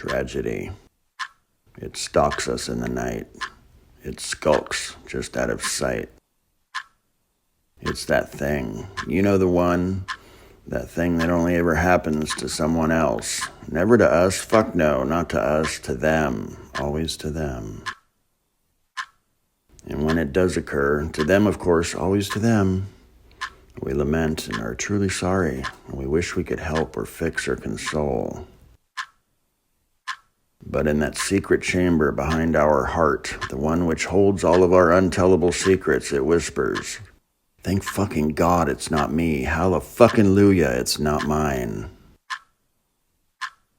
Tragedy. It stalks us in the night. It skulks just out of sight. It's that thing. You know the one. That thing that only ever happens to someone else. Never to us. Fuck no, not to us. To them. Always to them. And when it does occur, to them, of course, always to them, we lament and are truly sorry. And we wish we could help or fix or console. But in that secret chamber behind our heart, the one which holds all of our untellable secrets, it whispers, "Thank fucking God it's not me. Hallelujah, it's not mine."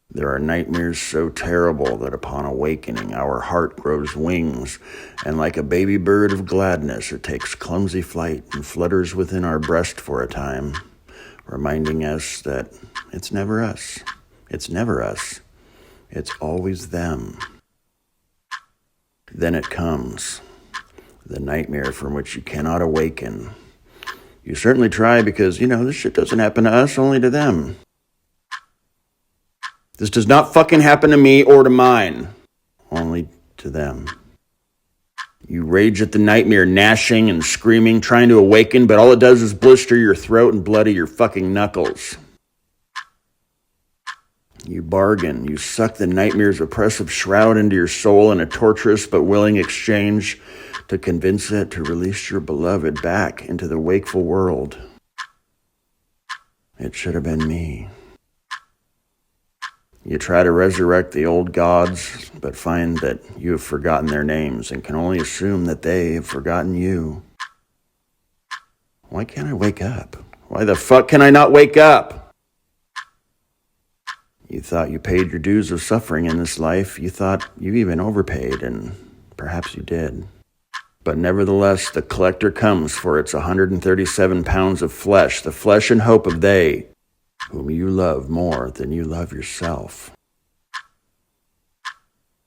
There are nightmares so terrible that upon awakening our heart grows wings, and like a baby bird of gladness it takes clumsy flight and flutters within our breast for a time, reminding us that it's never us. It's never us. It's always them. Then it comes, the nightmare from which you cannot awaken. You certainly try because, this shit doesn't happen to us, only to them. This does not fucking happen to me or to mine, only to them. You rage at the nightmare, gnashing and screaming, trying to awaken, but all it does is blister your throat and bloody your fucking knuckles. You bargain. You suck the nightmare's oppressive shroud into your soul in a torturous but willing exchange to convince it to release your beloved back into the wakeful world. It should have been me. You try to resurrect the old gods, but find that you have forgotten their names and can only assume that they have forgotten you. Why can't I wake up? Why the fuck can I not wake up? You thought you paid your dues of suffering in this life. You thought you even overpaid, and perhaps you did. But nevertheless, the collector comes for its 137 pounds of flesh, the flesh and hope of they whom you love more than you love yourself.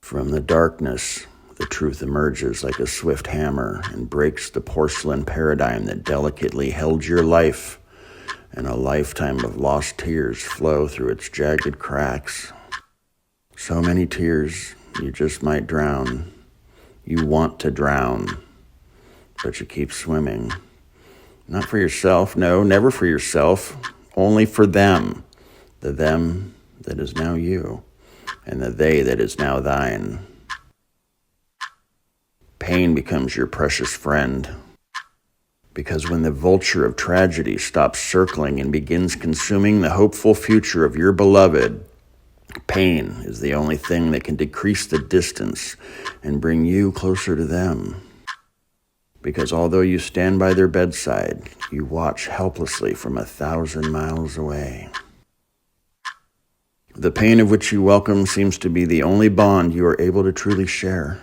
From the darkness, the truth emerges like a swift hammer and breaks the porcelain paradigm that delicately held your life, and a lifetime of lost tears flow through its jagged cracks. So many tears, you just might drown. You want to drown, but you keep swimming. Not for yourself, no, never for yourself, only for them. The them that is now you, and the they that is now thine. Pain becomes your precious friend. Because when the vulture of tragedy stops circling and begins consuming the hopeful future of your beloved, pain is the only thing that can decrease the distance and bring you closer to them. Because although you stand by their bedside, you watch helplessly from 1,000 miles away. The pain of which you welcome seems to be the only bond you are able to truly share.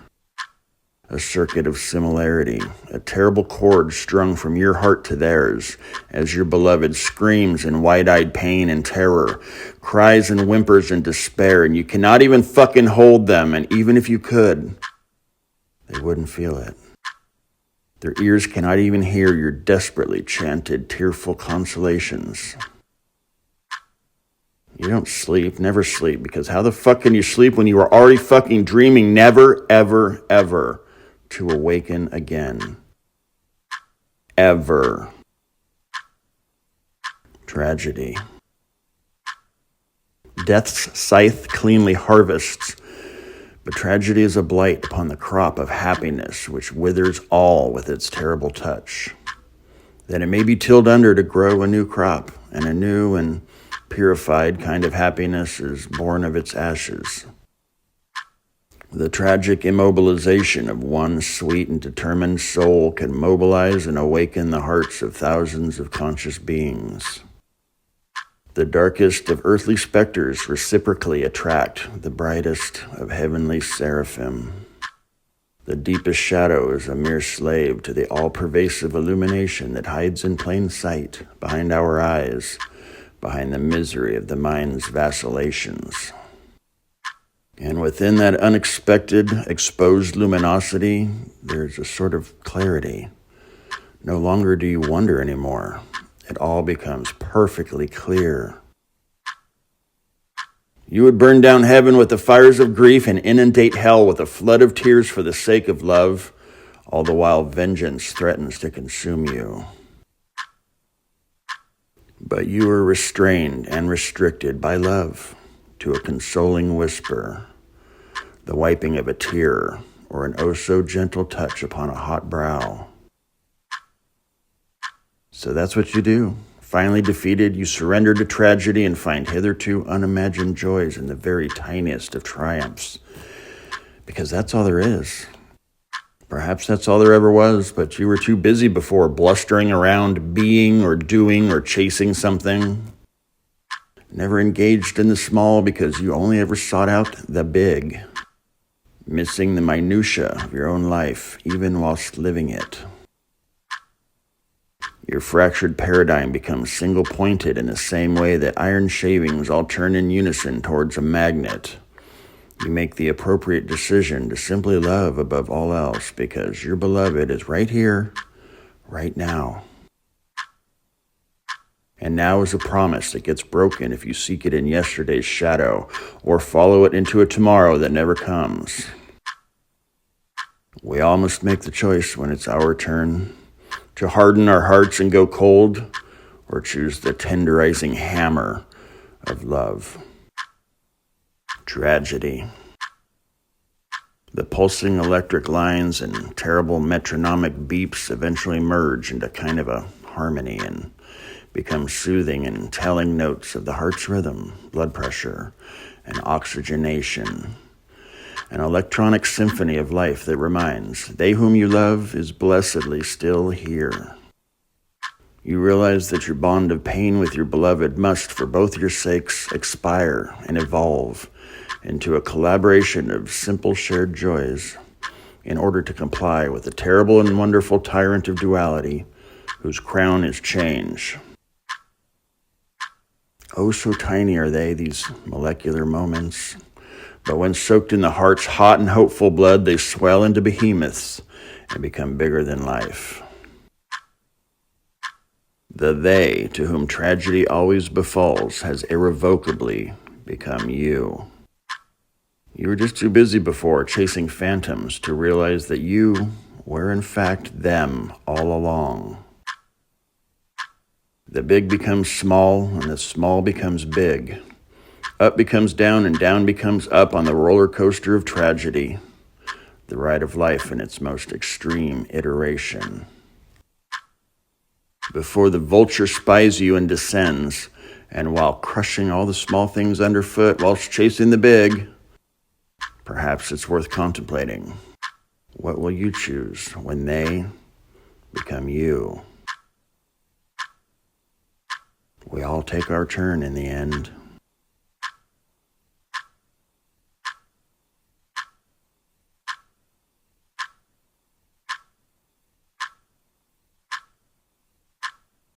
A circuit of similarity, a terrible cord strung from your heart to theirs, as your beloved screams in wide-eyed pain and terror, cries and whimpers in despair, and you cannot even fucking hold them, and even if you could, they wouldn't feel it. Their ears cannot even hear your desperately chanted, tearful consolations. You don't sleep, never sleep, because how the fuck can you sleep when you are already fucking dreaming never, ever, ever to awaken again? Ever. Tragedy. Death's scythe cleanly harvests, but tragedy is a blight upon the crop of happiness which withers all with its terrible touch. That it may be tilled under to grow a new crop, and a new and purified kind of happiness is born of its ashes. The tragic immobilization of one sweet and determined soul can mobilize and awaken the hearts of thousands of conscious beings. The darkest of earthly specters reciprocally attract the brightest of heavenly seraphim. The deepest shadow is a mere slave to the all-pervasive illumination that hides in plain sight, behind our eyes, behind the misery of the mind's vacillations. And within that unexpected, exposed luminosity, there's a sort of clarity. No longer do you wonder anymore. It all becomes perfectly clear. You would burn down heaven with the fires of grief and inundate hell with a flood of tears for the sake of love, all the while vengeance threatens to consume you. But you are restrained and restricted by love to a consoling whisper, the wiping of a tear, or an oh-so-gentle touch upon a hot brow. So that's what you do. Finally defeated, you surrender to tragedy and find hitherto unimagined joys in the very tiniest of triumphs. Because that's all there is. Perhaps that's all there ever was, but you were too busy before blustering around being or doing or chasing something. Never engaged in the small because you only ever sought out the big, missing the minutia of your own life, even whilst living it. Your fractured paradigm becomes single-pointed in the same way that iron shavings all turn in unison towards a magnet. You make the appropriate decision to simply love above all else because your beloved is right here, right now. And now is a promise that gets broken if you seek it in yesterday's shadow or follow it into a tomorrow that never comes. We all must make the choice when it's our turn to harden our hearts and go cold, or choose the tenderizing hammer of love. Tragedy. The pulsing electric lines and terrible metronomic beeps eventually merge into kind of a harmony and become soothing and telling notes of the heart's rhythm, blood pressure, and oxygenation. An electronic symphony of life that reminds, they whom you love is blessedly still here. You realize that your bond of pain with your beloved must, for both your sakes, expire and evolve into a collaboration of simple shared joys in order to comply with the terrible and wonderful tyrant of duality whose crown is change. Oh, so tiny are they, these molecular moments. But when soaked in the heart's hot and hopeful blood, they swell into behemoths and become bigger than life. The they to whom tragedy always befalls has irrevocably become you. You were just too busy before chasing phantoms to realize that you were in fact them all along. The big becomes small and the small becomes big. Up becomes down and down becomes up on the roller coaster of tragedy, the ride of life in its most extreme iteration. Before the vulture spies you and descends, and while crushing all the small things underfoot whilst chasing the big, perhaps it's worth contemplating. What will you choose when they become you? We all take our turn in the end.